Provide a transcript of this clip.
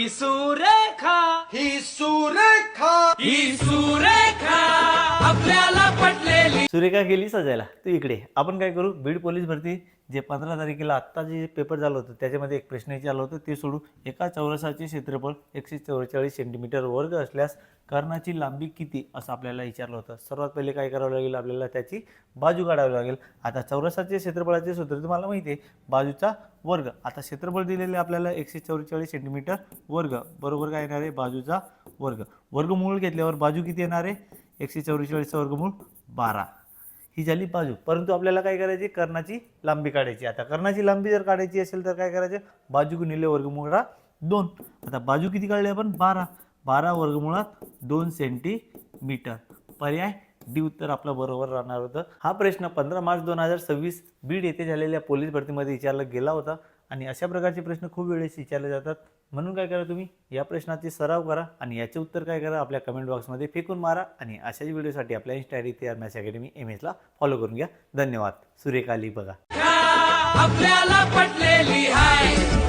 ही सुरेखा आपल्याला पटलेली। सुरेखा गेली सजायला, तू इकडे। आपण काय करू, बीड पोलीस भरती जे 15 तारखेला आत्ता जे पेपर झालं होतं त्याच्यामध्ये एक प्रश्न विचारला होता, ते सोडू। एका चौरसाचे क्षेत्रफळ 144 सेंटीमीटर वर्ग असल्यास कर्णाची लांबी किती असं आपल्याला विचारलं होतं। सर्वात पहिले काय करावं लागेल, आपल्याला त्याची बाजू काढावी लागेल। आता चौरसाचे क्षेत्रफळाचे सूत्र तुम्हाला माहिती आहे, बाजूचा वर्ग। आता क्षेत्रफळ दिलेले आपल्याला 144 सेंटीमीटर वर्ग बरोबर काय येणार आहे, बाजूचा वर्ग। वर्गमूळ घेतल्यावर बाजू किती येणार आहे, 144 वर्गमूळ 12 ही झाली बाजू। परंतु आपल्याला काय करायचे, कर्णाची लांबी काढायची। आता कर्णाची लांबी जर काढायची असेल तर काय करायचे, बाजू गुणिले वर्गमूळा 2। आता बाजू किती काढली आपण, 12 वर्गमुळात 2 सेंटीमीटर। पर्याय डी उत्तर आपलं बरोबर राहणार होतं। हा प्रश्न 15 मार्च 2026 बीड येथे झालेल्या पोलीस भरतीमध्ये विचारला गेला होता आणि अशा प्रकारचे प्रश्न खूप वेळेस विचारले जातात। म्हणून काय करा, तुम्ही या प्रश्नाचे सराव करा आणि याचे उत्तर काय करा, आपल्या कमेंट बॉक्समध्ये फेकून मारा। आणि अशाच व्हिडिओसाठी आपल्या इंस्टा आयडी तयार मॅथ्स अकॅडमी MS ला फॉलो करून घ्या। धन्यवाद। सुरेखा आली बघा, आपल्याला पटलेली आहे।